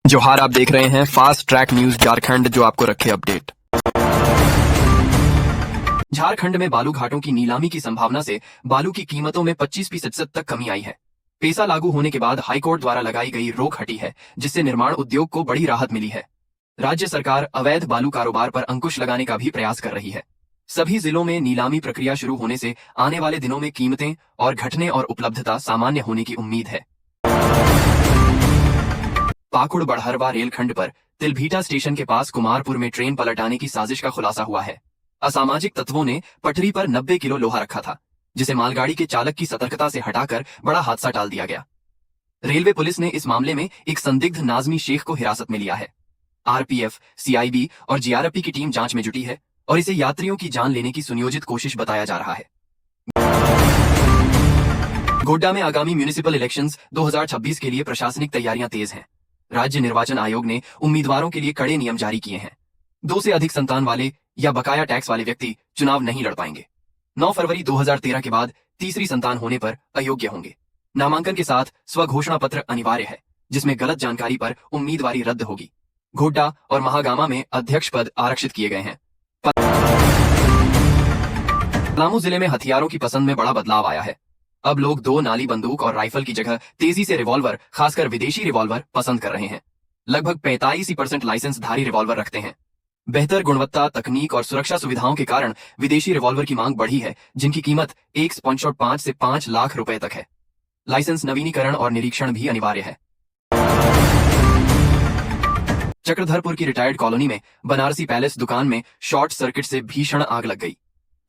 जोहार, आप देख रहे हैं फास्ट ट्रैक न्यूज झारखंड, जो आपको रखे अपडेट। झारखंड में बालू घाटों की नीलामी की संभावना से बालू की कीमतों में 25% तक कमी आई है। पेसा लागू होने के बाद हाईकोर्ट द्वारा लगाई गई रोक हटी है, जिससे निर्माण उद्योग को बड़ी राहत मिली है। राज्य सरकार अवैध बालू कारोबार पर अंकुश लगाने का भी प्रयास कर रही है। सभी जिलों में नीलामी प्रक्रिया शुरू होने से आने वाले दिनों में कीमतें और घटने और उपलब्धता सामान्य होने की उम्मीद है। पाकुड़ बड़हरवा रेलखंड पर तिलभीटा स्टेशन के पास कुमारपुर में ट्रेन पलटाने की साजिश का खुलासा हुआ है। असामाजिक तत्वों ने पटरी पर 90 किलो लोहा रखा था, जिसे मालगाड़ी के चालक की सतर्कता से हटाकर बड़ा हादसा टाल दिया गया। रेलवे पुलिस ने इस मामले में एक संदिग्ध नाजमी शेख को हिरासत में लिया है। आरपीएफ, सीआईबी और जीआरपी की टीम जांच में जुटी है और इसे यात्रियों की जान लेने की सुनियोजित कोशिश बताया जा रहा है। गोड्डा में आगामी म्यूनिसिपल इलेक्शंस 2026 के लिए प्रशासनिक तैयारियां तेज हैं। राज्य निर्वाचन आयोग ने उम्मीदवारों के लिए कड़े नियम जारी किए हैं। 2 से अधिक संतान वाले या बकाया टैक्स वाले व्यक्ति चुनाव नहीं लड़ पाएंगे। 9 फरवरी 2013 के बाद तीसरी संतान होने पर अयोग्य होंगे। नामांकन के साथ स्वघोषणा पत्र अनिवार्य है, जिसमें गलत जानकारी पर उम्मीदवारी रद्द होगी। गोड्डा और महागामा में अध्यक्ष पद आरक्षित किए गए हैं। पलामू जिले में हथियारों की पसंद में बड़ा बदलाव आया है। अब लोग 2 नाली बंदूक और राइफल की जगह तेजी से रिवॉल्वर, खासकर विदेशी रिवॉल्वर पसंद कर रहे हैं। लगभग 45% लाइसेंसधारी रिवॉल्वर रखते हैं। बेहतर गुणवत्ता, तकनीक और सुरक्षा सुविधाओं के कारण विदेशी रिवॉल्वर की मांग बढ़ी है, जिनकी कीमत 1.5 से 5 लाख रुपए तक है। लाइसेंस नवीनीकरण और निरीक्षण भी अनिवार्य है। चक्रधरपुर की रिटायर्ड कॉलोनी में बनारसी पैलेस दुकान में शॉर्ट सर्किट से भीषण आग लग गई।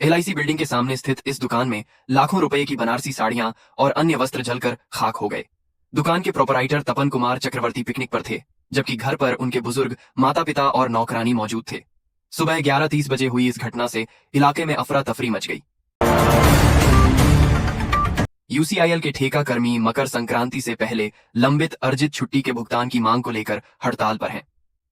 LIC बिल्डिंग के सामने स्थित इस दुकान में लाखों रुपए की बनारसी साड़ियां और अन्य वस्त्र जलकर खाक हो गए। दुकान के प्रोपराइटर तपन कुमार चक्रवर्ती पिकनिक पर थे, जबकि घर पर उनके बुजुर्ग माता पिता और नौकरानी मौजूद थे। सुबह 11:30 बजे हुई इस घटना से इलाके में अफरा तफरी मच गई। UCIL के ठेका कर्मी मकर संक्रांति से पहले लंबित अर्जित छुट्टी के भुगतान की मांग को लेकर हड़ताल पर हैं।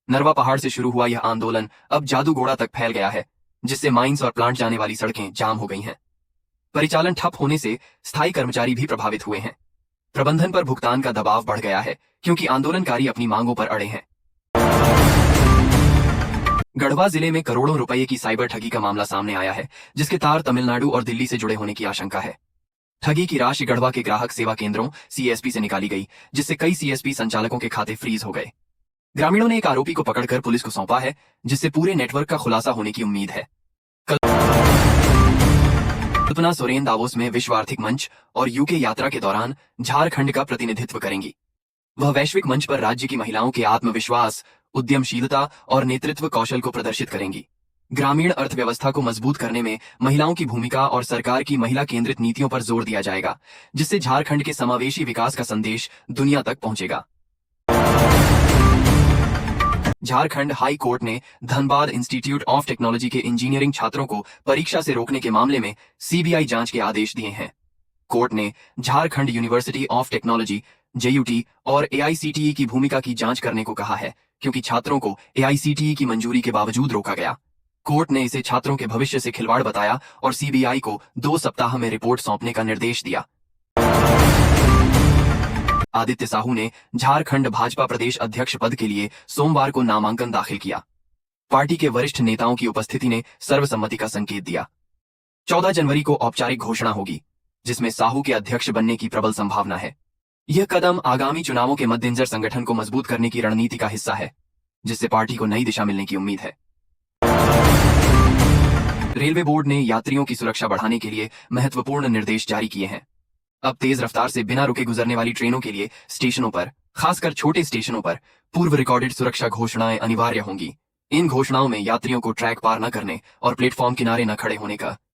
नरवा पहाड़ से शुरू हुआ यह आंदोलन अब जादूगोड़ा तक फैल गया है, जिससे माइंस और प्लांट जाने वाली सड़कें जाम हो गई हैं। परिचालन ठप होने से स्थायी कर्मचारी भी प्रभावित हुए हैं। प्रबंधन पर भुगतान का दबाव बढ़ गया है, क्योंकि आंदोलनकारी अपनी मांगों पर अड़े हैं। गढ़वा जिले में करोड़ों रुपए की साइबर ठगी का मामला सामने आया है, जिसके तार तमिलनाडु और दिल्ली से जुड़े होने की आशंका है। ठगी की राशि गढ़वा के ग्राहक सेवा केंद्रों CSP से निकाली गई, जिससे कई CSP संचालकों के खाते फ्रीज हो गए। ग्रामीणों ने एक आरोपी को पकड़कर पुलिस को सौंपा है, जिससे पूरे नेटवर्क का खुलासा होने की उम्मीद है। कल्पना सोरेन दावोस में विश्व आर्थिक मंच और यूके यात्रा के दौरान झारखंड का प्रतिनिधित्व करेंगी। वह वैश्विक मंच पर राज्य की महिलाओं के आत्मविश्वास, उद्यमशीलता और नेतृत्व कौशल को प्रदर्शित करेंगी। ग्रामीण अर्थव्यवस्था को मजबूत करने में महिलाओं की भूमिका और सरकार की महिला केंद्रित नीतियों पर जोर दिया जाएगा, जिससे झारखंड के समावेशी विकास का संदेश दुनिया तक पहुंचेगा। झारखंड हाई कोर्ट ने धनबाद इंस्टीट्यूट ऑफ टेक्नोलॉजी के इंजीनियरिंग छात्रों को परीक्षा से रोकने के मामले में CBI जांच के आदेश दिए हैं। कोर्ट ने Jharkhand university of technology JUT और AICTE की भूमिका की जांच करने को कहा है, क्योंकि छात्रों को AICTE की मंजूरी के बावजूद रोका गया। कोर्ट ने इसे छात्रों के भविष्य से खिलवाड़ बताया और CBI को 2 सप्ताह में रिपोर्ट सौंपने का निर्देश दिया। आदित्य साहू ने झारखंड भाजपा प्रदेश अध्यक्ष पद के लिए सोमवार को नामांकन दाखिल किया। पार्टी के वरिष्ठ नेताओं की उपस्थिति ने सर्वसम्मति का संकेत दिया। 14 जनवरी को औपचारिक घोषणा होगी, जिसमें साहू के अध्यक्ष बनने की प्रबल संभावना है। यह कदम आगामी चुनावों के मद्देनजर संगठन को मजबूत करने की रणनीति का हिस्सा है, जिससे पार्टी को नई दिशा मिलने की उम्मीद है। रेलवे बोर्ड ने यात्रियों की सुरक्षा बढ़ाने के लिए महत्वपूर्ण निर्देश जारी किए हैं। अब तेज रफ्तार से बिना रुके गुजरने वाली ट्रेनों के लिए स्टेशनों पर, खासकर छोटे स्टेशनों पर, पूर्व रिकॉर्डेड सुरक्षा घोषणाएं अनिवार्य होंगी। इन घोषणाओं में यात्रियों को ट्रैक पार न करने और प्लेटफॉर्म किनारे न खड़े होने का